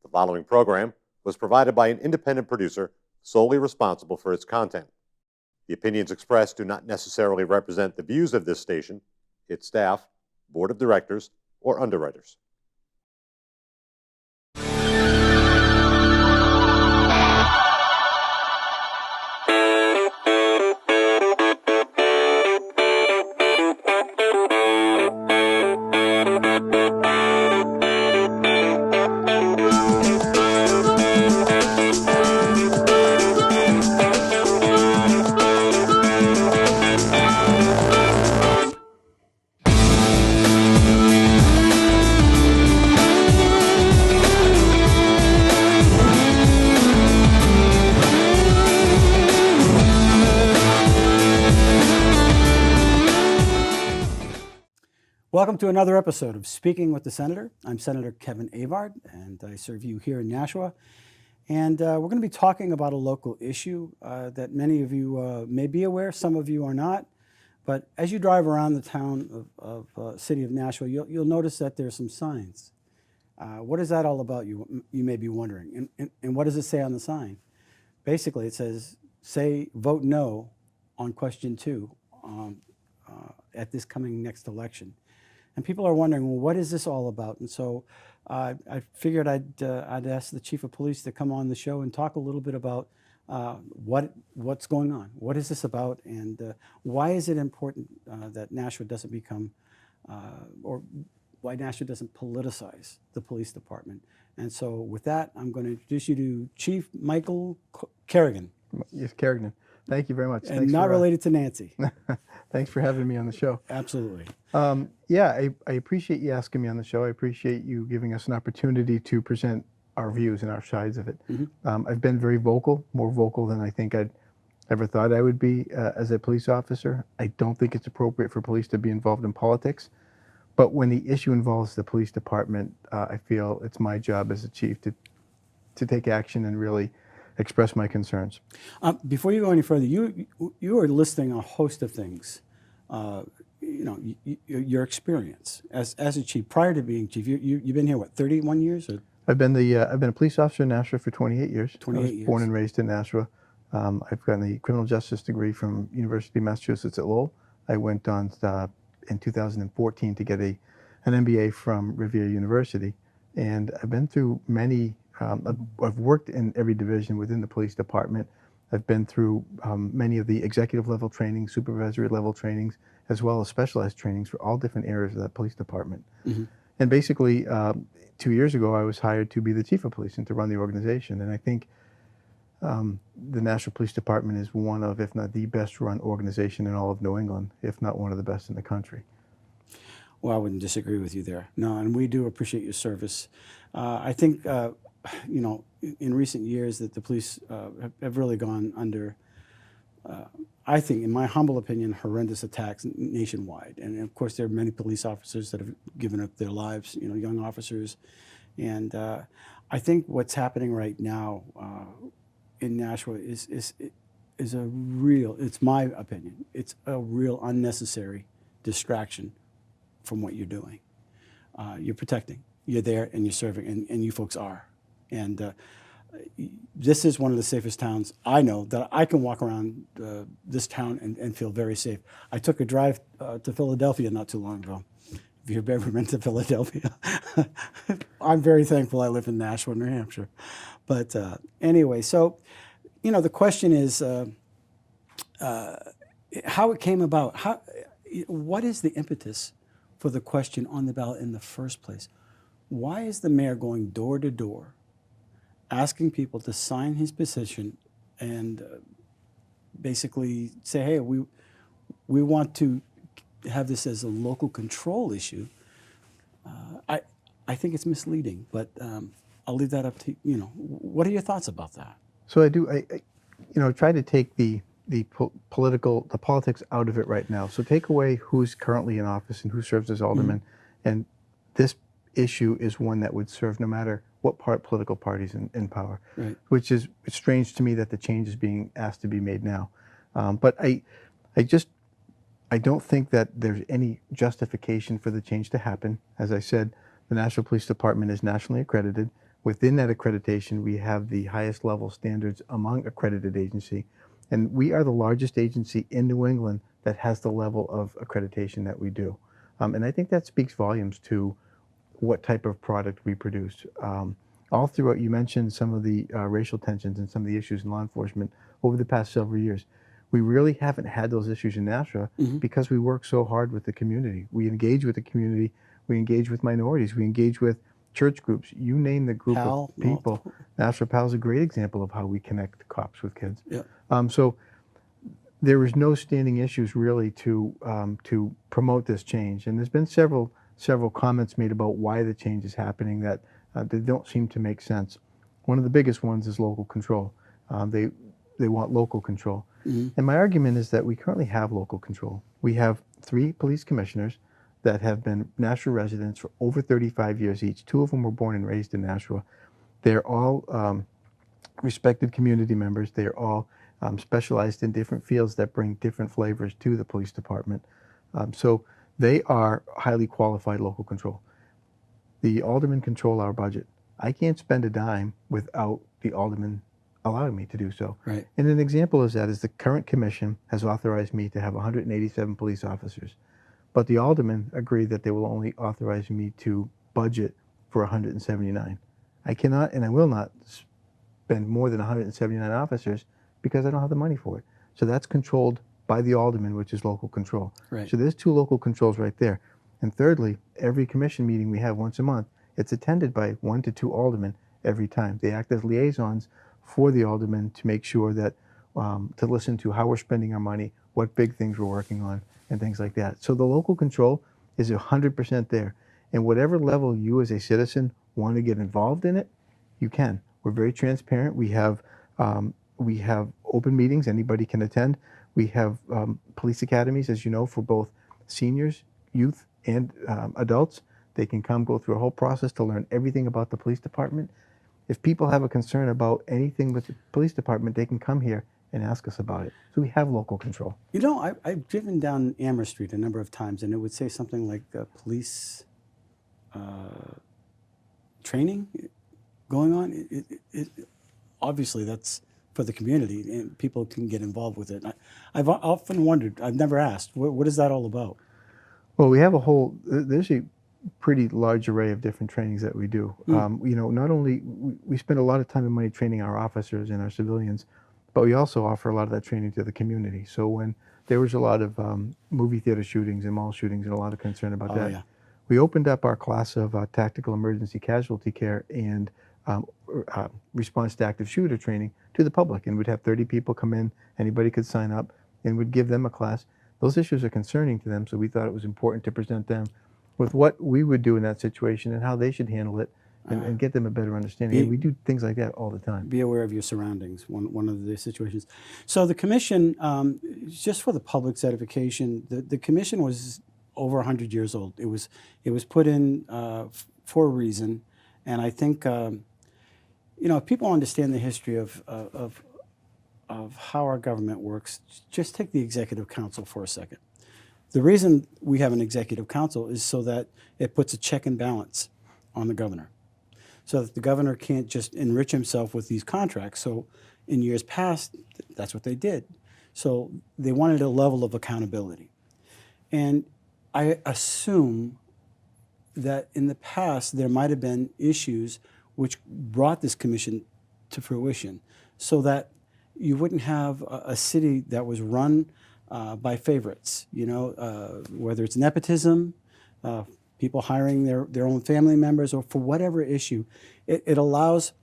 The following program was provided by an independent producer solely responsible for its content. The opinions expressed do not necessarily represent the views of this station, its staff, board of directors, or underwriters. Welcome to another episode of Speaking with the Senator. I'm Senator Kevin Avard, and I serve you here in Nashua. And we're going to be talking about a local issue that many of you may be aware, some of you are not. But as you drive around the town of city of Nashua, you'll notice that there's some signs. What is that all about, you may be wondering? And what does it say on the sign? Basically, it says, vote no on question 2 at this coming next election. And people are wondering, well, what is this all about? And so I figured I'd ask the Chief of Police to come on the show and talk a little bit about what's going on. What is this about? And why is it important that Nashua doesn't become, or why Nashua doesn't politicize the police department? And so with that, I'm going to introduce you to Chief Michael Carignan. Yes, Carignan. Thank you very much. And not related to Nancy. Thanks for having me on the show. Absolutely. Yeah, I appreciate you asking me on the show. I appreciate you giving us an opportunity to present our views and our sides of it. Mm-hmm. I've been very vocal, more vocal than I think I'd ever thought I would be as a police officer. I don't think it's appropriate for police to be involved in politics. But when the issue involves the police department, I feel it's my job as a chief to take action and really express my concerns. Before you go any further, you are listing a host of things. Your experience as a chief prior to being chief. You've been here what, 31 years? Or? I've been a police officer in Nashua for 28 years. 28 years. Born and raised in Nashua. I've gotten the criminal justice degree from University of Massachusetts at Lowell. I went on in 2014 to get an MBA from Revere University, and I've been through many. I've worked in every division within the police department. I've been through many of the executive level trainings, supervisory level trainings, as well as specialized trainings for all different areas of that police department. Mm-hmm. And basically, 2 years ago, I was hired to be the chief of police and to run the organization. And I think the Nashua Police Department is one of, if not the best run organization in all of New England, if not one of the best in the country. Well, I wouldn't disagree with you there. No, and we do appreciate your service. I think in recent years that the police have really gone under, I think, in my humble opinion, horrendous attacks nationwide. And of course, there are many police officers that have given up their lives, young officers. And I think what's happening right now in Nashua is a real, it's my opinion, it's a real unnecessary distraction from what you're doing. You're protecting, you're there, and you're serving, and you folks are. And this is one of the safest towns I know, that I can walk around this town and feel very safe. I took a drive to Philadelphia not too long ago. If you've ever been to Philadelphia, I'm very thankful I live in Nashua, New Hampshire. But anyway, so, the question is how it came about. What is the impetus for the question on the ballot in the first place? Why is the mayor going door to door asking people to sign his petition and basically say, hey, we want to have this as a local control issue? I think it's misleading, but I'll leave that up to you. What are your thoughts about that? So I try to take the politics out of it right now. So take away who's currently in office and who serves as alderman, and this issue is one that would serve no matter what political parties in power, right. Which is strange to me that the change is being asked to be made now. But I don't think that there's any justification for the change to happen. As I said, the Nashua Police Department is nationally accredited. Within that accreditation, we have the highest level standards among accredited agency. And we are the largest agency in New England that has the level of accreditation that we do. And I think that speaks volumes to what type of product we produce. All throughout, you mentioned some of the racial tensions and some of the issues in law enforcement over the past several years. We really haven't had those issues in Nashua because we work so hard with the community. We engage with the community, we engage with minorities, we engage with church groups. You name the group of people. Nashua Pal is a great example of how we connect cops with kids. Yeah. So there was no standing issues really to promote this change. And there's been several comments made about why the change is happening that they don't seem to make sense. One of the biggest ones is local control. They want local control. And my argument is that we currently have local control. We have 3 police commissioners that have been Nashua residents for over 35 years each. 2 of them were born and raised in Nashua. They're all respected community members. They're all specialized in different fields that bring different flavors to the police department. So they are highly qualified local control. The aldermen control our budget. I can't spend a dime without the aldermen allowing me to do so. Right. And an example of that is the current commission has authorized me to have 187 police officers. But the aldermen agreed that they will only authorize me to budget for 179. I cannot and I will not spend more than 179 officers because I don't have the money for it. So that's controlled by the alderman, which is local control. Right. So there's 2 local controls right there. And thirdly, every commission meeting we have once a month, it's attended by 1 to 2 aldermen every time. They act as liaisons for the aldermen to make sure that, to listen to how we're spending our money, what big things we're working on, and things like that. So the local control is 100% there. And whatever level you as a citizen want to get involved in it, you can. We're very transparent. We have open meetings. Anybody can attend. We have police academies, as you know, for both seniors, youth, and adults. They can come go through a whole process to learn everything about the police department. If people have a concern about anything with the police department, they can come here and ask us about it. So we have local control. You know, I've driven down Amherst Street a number of times, and it would say something like police training going on. Obviously, that's for the community, and people can get involved with it. I've often wondered, I've never asked, what is that all about? Well, we have there's a pretty large array of different trainings that we do. You know, not only, we spend a lot of time and money training our officers and our civilians, but we also offer a lot of that training to the community. So when there was a lot of movie theater shootings and mall shootings and a lot of concern about that, Yeah. we opened up our class of tactical emergency casualty care and response to active shooter training to the public. And we'd have 30 people come in, anybody could sign up, and we'd give them a class. Those issues are concerning to them, so we thought it was important to present them with what we would do in that situation and how they should handle it and get them a better understanding. And we do things like that all the time. Be aware of your surroundings, one of the situations. So the commission, just for the public's edification, the commission was over 100 years old. It was put in for a reason, and I think you know, if people understand the history of how our government works, just take the executive council for a second. The reason we have an executive council is so that it puts a check and balance on the governor, so that the governor can't just enrich himself with these contracts. So in years past, that's what they did. So they wanted a level of accountability. And I assume that in the past there might have been issues which brought this commission to fruition, so that you wouldn't have a city that was run by favorites, you know, whether it's nepotism, people hiring their own family members, or for whatever issue. It allows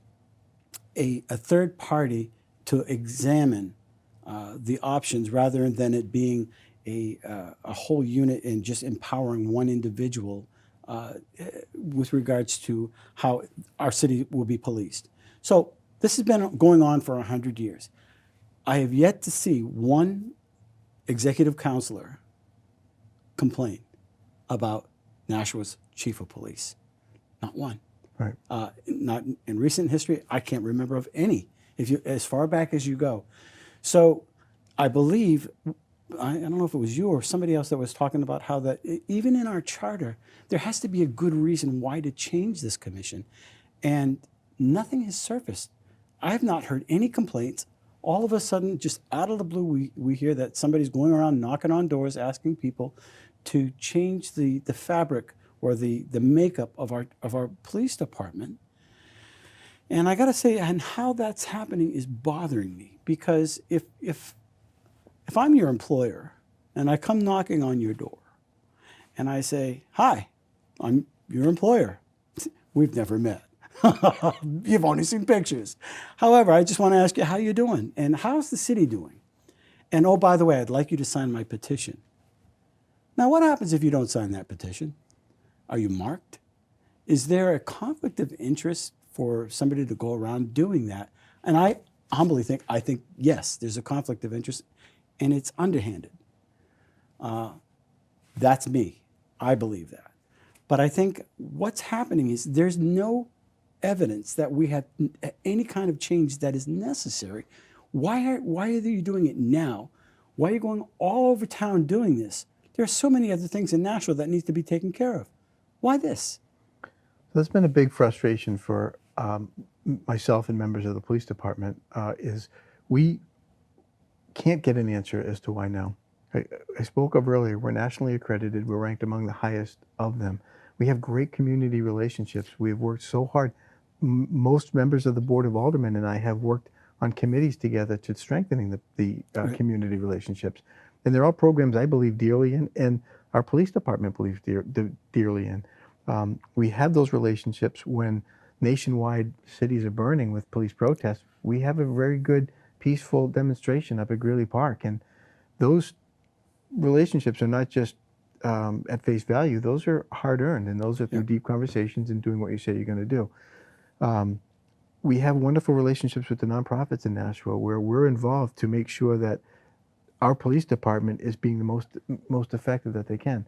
a third party to examine the options rather than it being a whole unit and just empowering one individual with regards to how our city will be policed. So this has been going on for 100 years. I have yet to see one executive counselor complain about Nashua's chief of police. Not one. Right. Not in recent history. I can't remember of any, as far back as you go. So I believe, I don't know if it was you or somebody else that was talking about how that even in our charter, there has to be a good reason why to change this commission. And nothing has surfaced. I have not heard any complaints. All of a sudden, just out of the blue, we hear that somebody's going around knocking on doors asking people to change the fabric or the makeup of our police department. And I got to say, and how that's happening is bothering me, because if I'm your employer and I come knocking on your door and I say, "Hi, I'm your employer. We've never met. You've only seen pictures. However, I just want to ask you how you're doing and how's the city doing? And oh, by the way, I'd like you to sign my petition." Now, what happens if you don't sign that petition? Are you marked? Is there a conflict of interest for somebody to go around doing that? And I humbly think, yes, there's a conflict of interest, and it's underhanded. That's me. I believe that. But I think what's happening is there's no evidence that we have any kind of change that is necessary. Why are you doing it now? Why are you going all over town doing this? There are so many other things in Nashua that needs to be taken care of. Why this? That's been a big frustration for myself and members of the police department, is we can't get an answer as to why now. I spoke of earlier, we're nationally accredited, we're ranked among the highest of them. We have great community relationships. We have worked so hard. Most members of the Board of Aldermen and I have worked on committees together to strengthening the Right. community relationships. And they're all programs I believe dearly in, and our police department believes dearly in. We have those relationships when nationwide cities are burning with police protests. We have a very good, peaceful demonstration up at Greeley Park. And those relationships are not just at face value. Those are hard earned, and those are through deep conversations and doing what you say you're going to do. We have wonderful relationships with the nonprofits in Nashua, where we're involved to make sure that our police department is being the most effective that they can.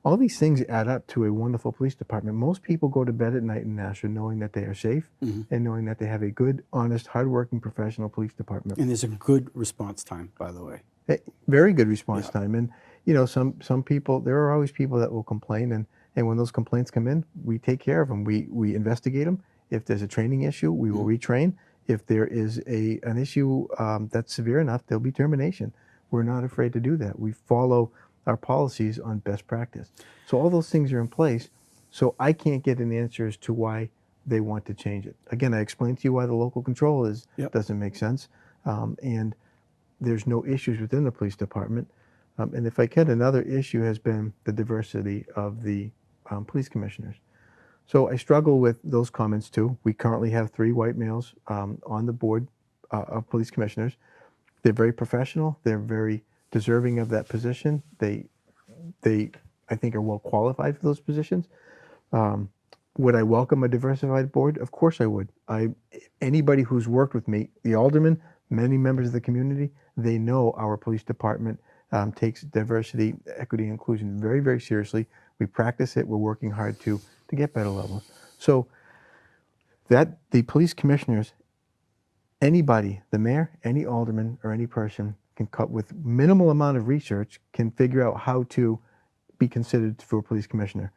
All these things add up to a wonderful police department. Most people go to bed at night in Nashua knowing that they are safe and knowing that they have a good, honest, hardworking, professional police department. And there's a good response time, by the way. Very good response time. And you know, some people, there are always people that will complain, and when those complaints come in, we take care of them. We investigate them. If there's a training issue, we will retrain. If there is an issue that's severe enough, there'll be termination. We're not afraid to do that. We follow our policies on best practice. So all those things are in place. So I can't get an answer as to why they want to change it. Again, I explained to you why the local control doesn't make sense. And there's no issues within the police department. And if I can, another issue has been the diversity of the police commissioners. So I struggle with those comments too. We currently have 3 white males on the board of police commissioners. They're very professional. They're very deserving of that position. They I think, are well qualified for those positions. Would I welcome a diversified board? Of course I would. Anybody who's worked with me, the aldermen, many members of the community, they know our police department takes diversity, equity, and inclusion very, very seriously. We practice it. We're working hard to get better levels. So that the police commissioners, anybody, the mayor, any alderman, or any person can cut with minimal amount of research can figure out how to be considered for a police commissioner.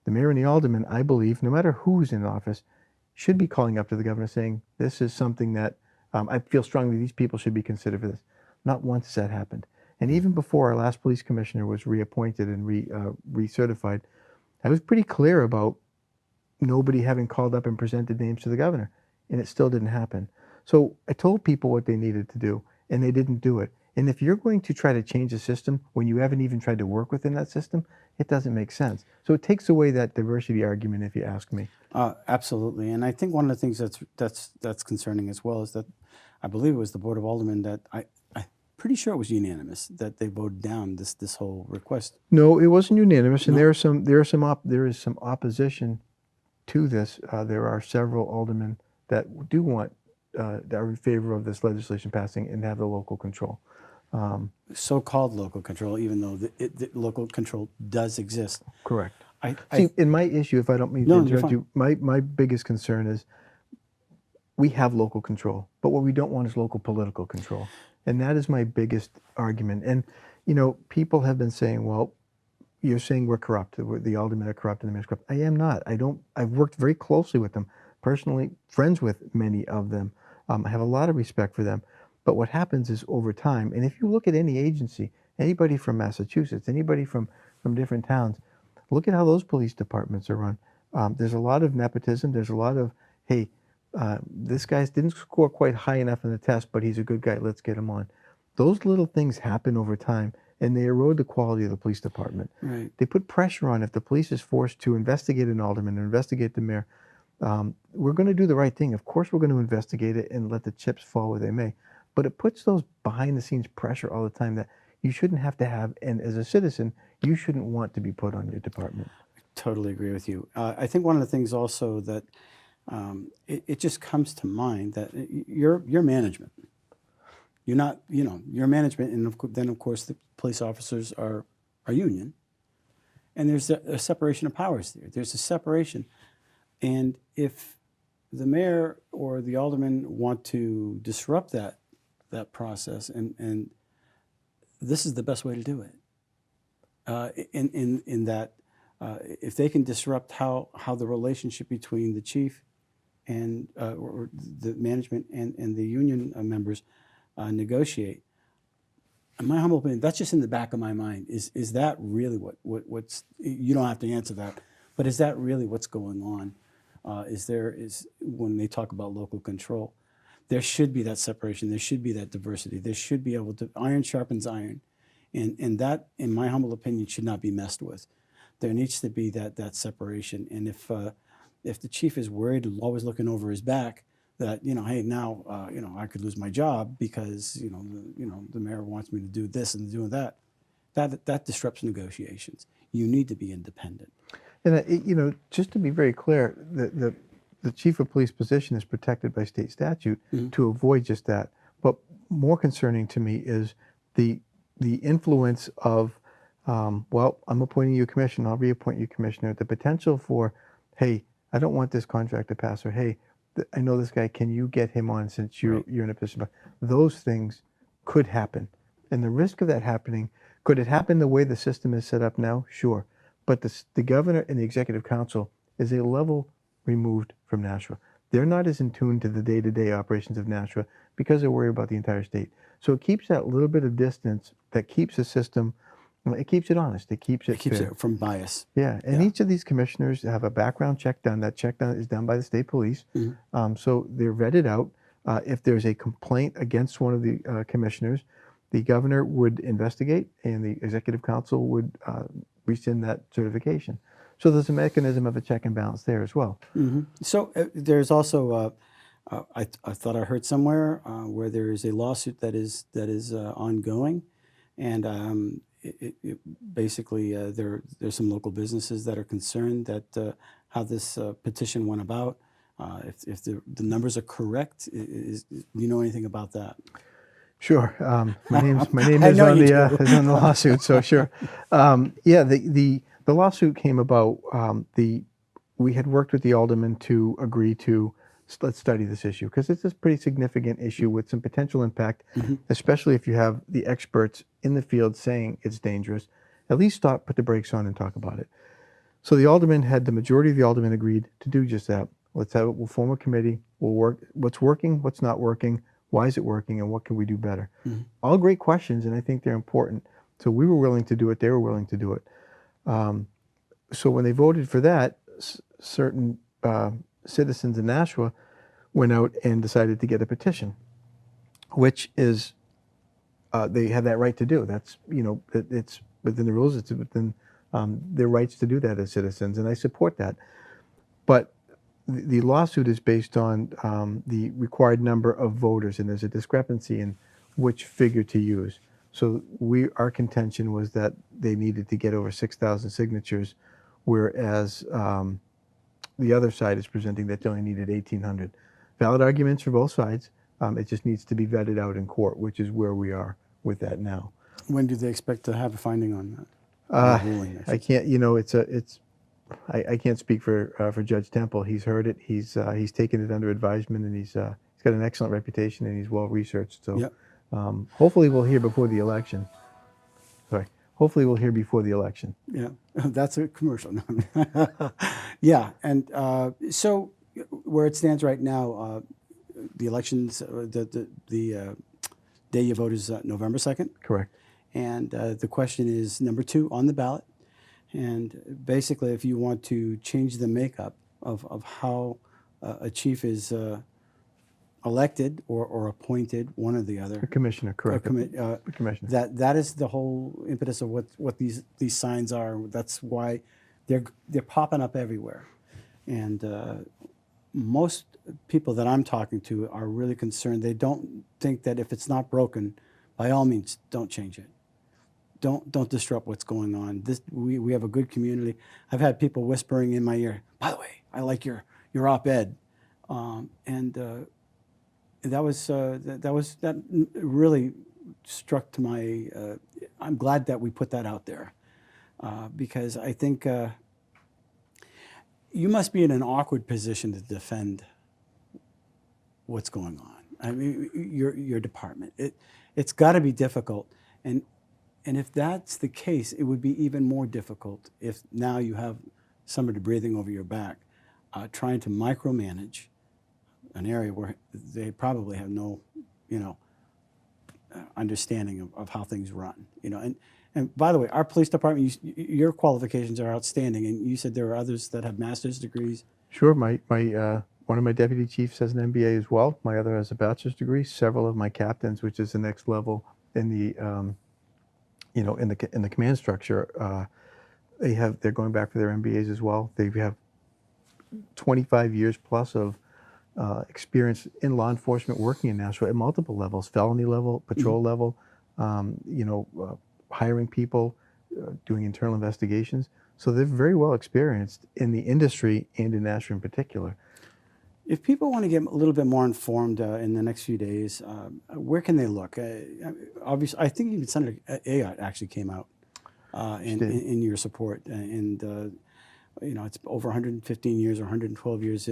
The mayor and the alderman, I believe, no matter who's in office, should be calling up to the governor saying, this is something that I feel strongly these people should be considered for this. Not once has that happened. And even before our last police commissioner was reappointed and recertified, I was pretty clear about nobody having called up and presented names to the governor, and it still didn't happen. So I told people what they needed to do, and they didn't do it. And if you're going to try to change a system when you haven't even tried to work within that system, it doesn't make sense. So it takes away that diversity argument, if you ask me. Absolutely. And I think one of the things that's concerning as well is that I believe it was the Board of Aldermen that I'm pretty sure it was unanimous that they voted down this whole request. No, it wasn't unanimous, and No? there is some opposition to this. There are several aldermen that do want that are in favor of this legislation passing and have the local control. So-called local control, even though the local control does exist. Correct. I See, in my issue, if I don't mean No, to you're interrupt you, my biggest concern is we have local control, but what we don't want is local political control. And that is my biggest argument. And, you know, people have been saying, well, you're saying we're corrupt, the aldermen are corrupt and the mayor's corrupt. I am not. I've worked very closely with them. personally friends with many of them. I have a lot of respect for them. But what happens is over time, and if you look at any agency, anybody from Massachusetts, anybody from different towns, look at how those police departments are run. There's a lot of nepotism. There's a lot of, hey, this guy didn't score quite high enough in the test, but he's a good guy. Let's get him on. Those little things happen over time, and they erode the quality of the police department. Right. They put pressure on if the police is forced to investigate an alderman or investigate the mayor. We're going to do the right thing. Of course, we're going to investigate it and let the chips fall where they may. But it puts those behind-the-scenes pressure all the time that you shouldn't have to have, and as a citizen, you shouldn't want to be put on your department. Totally agree with you. I think one of the things also that it just comes to mind that your management, you're not, your management, and then of course the police officers are union, and there's a separation of powers there. There's a separation, and if the mayor or the alderman want to disrupt that process, and this is the best way to do it. In that, if they can disrupt how the relationship between the chief and or the management and the union members negotiate, in my humble opinion, that's just in the back of my mind. Is that really what's? You don't have to answer that, but is that really what's going on? Is when they talk about local control, there should be that separation. There should be that diversity. There should be able to iron sharpens iron, and that, in my humble opinion, should not be messed with. There needs to be that separation. And if the chief is worried, always looking over his back, that hey, now I could lose my job because the mayor wants me to do this and do that, that disrupts negotiations. You need to be independent. And just to be very clear, the chief of police position is protected by state statute to avoid just that. But more concerning to me is the influence of, well, I'm appointing you a commissioner, I'll reappoint you commissioner. The potential for, hey, I don't want this contract to pass, or hey, I know this guy, can you get him on since you're in a position? Those things could happen. And the risk of that happening, could it happen the way the system is set up now? Sure. But the governor and the executive council is a level removed from Nashua. They're not as in tune to the day-to-day operations of Nashua because they're worried about the entire state. So it keeps that little bit of distance that keeps the system, it keeps it honest, it keeps it fair. It from bias. Yeah, and each of these commissioners have a background check done. That check done is done by the state police. So they're vetted out. If there's a complaint against one of the commissioners, the governor would investigate and the executive council would rescind that certification. So there's a mechanism of a check and balance there as well. So there's also, I thought I heard somewhere where there is a lawsuit that is ongoing, and basically there's some local businesses that are concerned that how this petition went about. If the numbers are correct, do you know anything about that? Sure. My name is on the lawsuit, so sure. Yeah, the lawsuit came about. We had worked with the alderman to agree to let's study this issue because it's a pretty significant issue with some potential impact, especially if you have the experts in the field saying it's dangerous. At least put the brakes on and talk about it. So the majority of the aldermen agreed to do just that. We'll form a committee. We'll work what's working, what's not working. Why is it working, and what can we do better? All great questions, and I think they're important. So we were willing to do it. They were willing to do it. So when they voted for that, certain citizens in Nashua went out and decided to get a petition, which is they have that right to do. That's it's within the rules. It's within their rights to do that as citizens, and I support that. But the lawsuit is based on the required number of voters, and there's a discrepancy in which figure to use. So our contention was that they needed to get over 6,000 signatures, whereas the other side is presenting that they only needed 1,800. Valid arguments for both sides. It just needs to be vetted out in court, which is where we are with that now. When do they expect to have a finding on that? Ruling, I can't. I can't speak for Judge Temple. He's heard it. He's taken it under advisement, and he's got an excellent reputation, and he's well researched. So hopefully we'll hear before the election. Sorry. Hopefully we'll hear before the election. Yeah, that's a commercial. Yeah, and so where it stands right now, the elections, the day you vote is November 2nd. Correct. And the question is number 2 on the ballot. And basically, if you want to change the makeup of how a chief is elected or appointed, one or the other. A commissioner, correct. Commissioner. That is the whole impetus of what these signs are. That's why they're popping up everywhere. And most people that I'm talking to are really concerned. They don't think that if it's not broken, by all means, don't change it. Don't disrupt what's going on. We have a good community. I've had people whispering in my ear, by the way, I like your op-ed. That really struck to my, I'm glad that we put that out there because I think you must be in an awkward position to defend what's going on. I mean, your department. It's got to be difficult. And if that's the case, it would be even more difficult if now you have somebody breathing over your back, trying to micromanage an area where they probably have no, understanding of how things run. And by the way, our police department, your qualifications are outstanding, and you said there are others that have master's degrees. Sure. My one of my deputy chiefs has an MBA as well. My other has a bachelor's degree. Several of my captains, which is the next level in the in the command structure, they're going back for their MBAs as well. They have 25 years plus of experience in law enforcement, working in Nashua at multiple levels, felony level, patrol level, hiring people, doing internal investigations. So they're very well experienced in the industry and in Nashua in particular. If people want to get a little bit more informed in the next few days, where can they look? Obviously, I think even Senator Avard actually came out in your support, and it's over 115 years or 112 years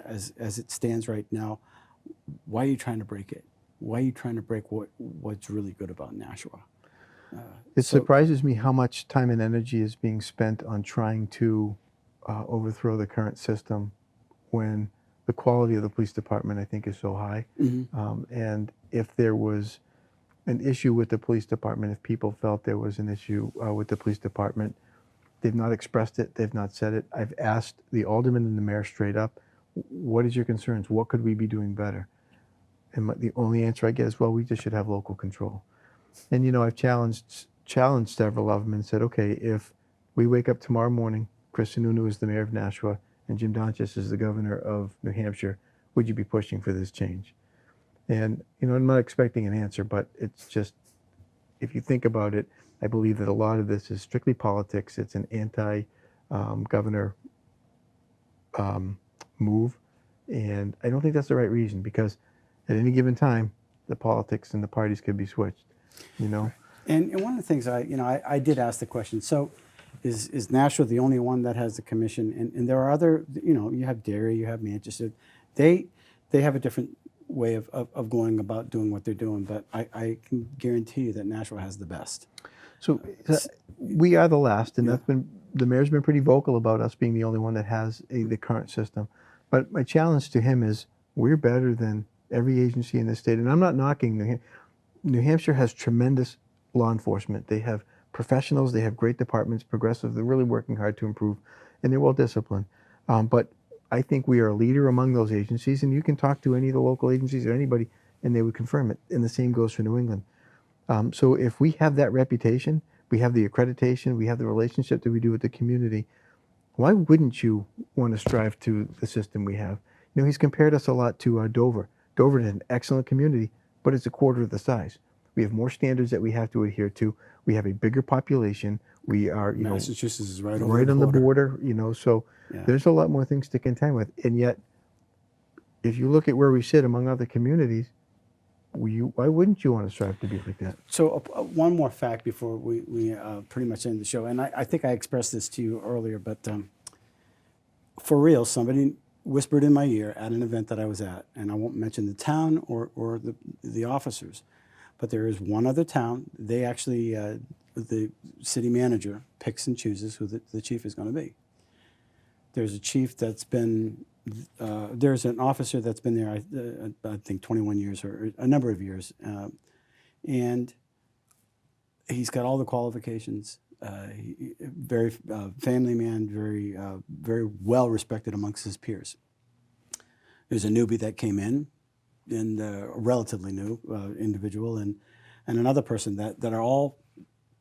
as it stands right now. Why are you trying to break it? Why are you trying to break what's really good about Nashua? It surprises me how much time and energy is being spent on trying to overthrow the current system when the quality of the police department, I think, is so high. And if there was an issue with the police department, if people felt there was an issue with the police department, they've not expressed it, they've not said it. I've asked the alderman and the mayor straight up, what is your concerns? What could we be doing better? And the only answer I get is, well, we just should have local control. And, I've challenged several of them and said, okay, if we wake up tomorrow morning, Chris Sununu is the mayor of Nashua, and Jim Donchis is the governor of New Hampshire, would you be pushing for this change? And, I'm not expecting an answer, but it's just, if you think about it, I believe that a lot of this is strictly politics. It's an anti-governor move. And I don't think that's the right reason, because at any given time, the politics and the parties could be switched, And one of the things I did ask the question, so is Nashua the only one that has the commission? And there are other, you have Derry, you have Manchester. They have a different way of going about doing what they're doing, but I can guarantee you that Nashua has the best. So we are the last, and the mayor's been pretty vocal about us being the only one that has the current system. But my challenge to him is, we're better than every agency in the state. And I'm not knocking New Hampshire has tremendous law enforcement. They have professionals, they have great departments, progressive, they're really working hard to improve, and they're well disciplined. But I think we are a leader among those agencies, and you can talk to any of the local agencies or anybody, and they would confirm it. And the same goes for New England. So if we have that reputation, we have the accreditation, we have the relationship that we do with the community, why wouldn't you want to strive to the system we have? He's compared us a lot to Dover. Dover is an excellent community, but it's a quarter of the size. We have more standards that we have to adhere to. We have a bigger population. We are, Massachusetts is right on the border. So yeah. There's a lot more things to contend with. And yet, if you look at where we sit among other communities, why wouldn't you want to strive to be like that? So one more fact before we pretty much end the show, and I think I expressed this to you earlier, but for real, somebody whispered in my ear at an event that I was at, and I won't mention the town or the officers, but there is one other town. They actually, the city manager picks and chooses who the chief is going to be. There's a chief that's been there's an officer that's been there, I think 21 years or a number of years, and he's got all the qualifications. Very family man, very well respected amongst his peers. There's a newbie that came in, and a relatively new individual, and another person that are all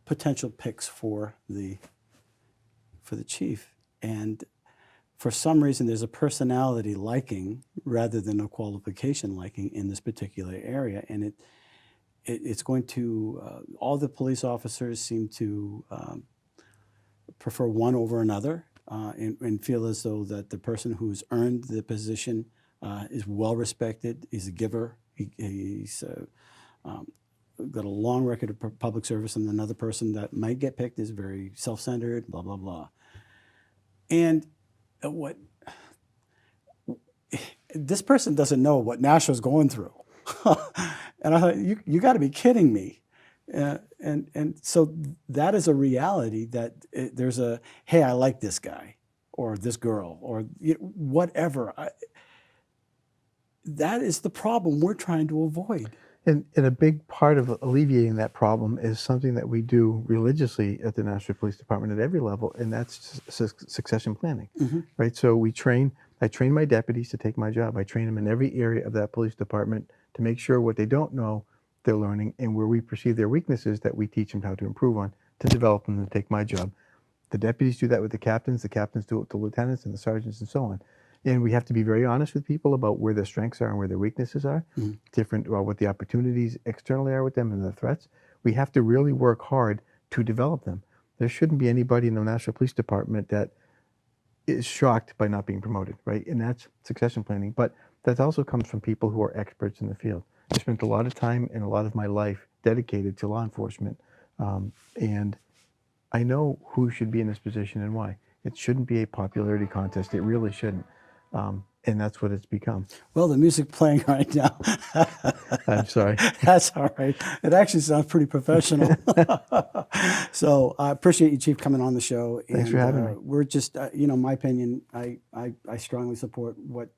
potential picks for the chief. And for some reason, there's a personality liking rather than a qualification liking in this particular area, and it's going to all the police officers seem to prefer one over another, and feel as though that the person who's earned the position is well respected. He's a giver. He's got a long record of public service, and another person that might get picked is very self-centered. Blah blah blah. And what this person doesn't know what Nashua's going through. And I thought, you got to be kidding me. And so that is a reality that there's a, hey, I like this guy or this girl or whatever. That is the problem we're trying to avoid. And a big part of alleviating that problem is something that we do religiously at the Nashua Police Department at every level, and that's succession planning, right? So I train my deputies to take my job. I train them in every area of that police department to make sure what they don't know, they're learning, and where we perceive their weaknesses, that we teach them how to improve on, to develop them to take my job. The deputies do that with the captains do it with the lieutenants and the sergeants and so on. And we have to be very honest with people about where their strengths are and where their weaknesses are, different about what the opportunities externally are with them and the threats. We have to really work hard to develop them. There shouldn't be anybody in the National Police Department that is shocked by not being promoted, right? And that's succession planning. But that also comes from people who are experts in the field. I spent a lot of time and a lot of my life dedicated to law enforcement, and I know who should be in this position and why. It shouldn't be a popularity contest. It really shouldn't. And that's what it's become. Well, the music playing right now. I'm sorry. That's all right. It actually sounds pretty professional. So I appreciate you, Chief, coming on the show. Thanks for having me. We're just, my opinion, I strongly support what,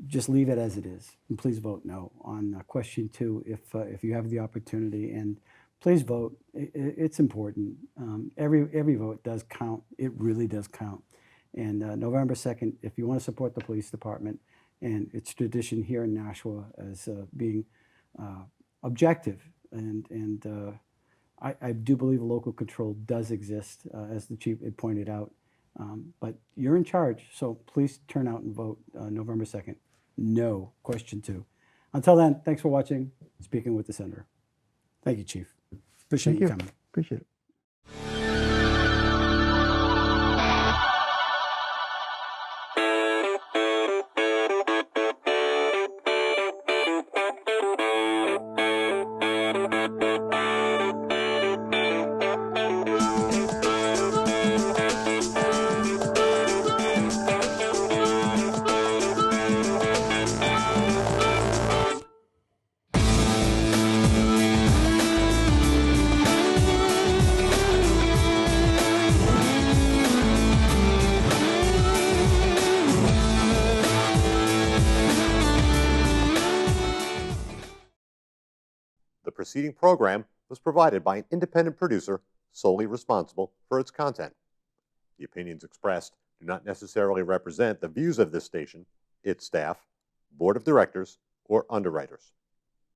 just leave it as it is. And please vote no on question 2 if you have the opportunity. And please vote. It's important. Every vote does count. It really does count. And November 2nd, if you want to support the police department, and its tradition here in Nashua as being objective, and I do believe local control does exist, as the chief had pointed out, but you're in charge, so please turn out and vote November 2nd. No, question 2. Until then, thanks for watching, Speaking with the Senator. Thank you, Chief. Appreciate you coming. Appreciate it. The preceding program was provided by an independent producer solely responsible for its content. The opinions expressed do not necessarily represent the views of this station, its staff, board of directors, or underwriters.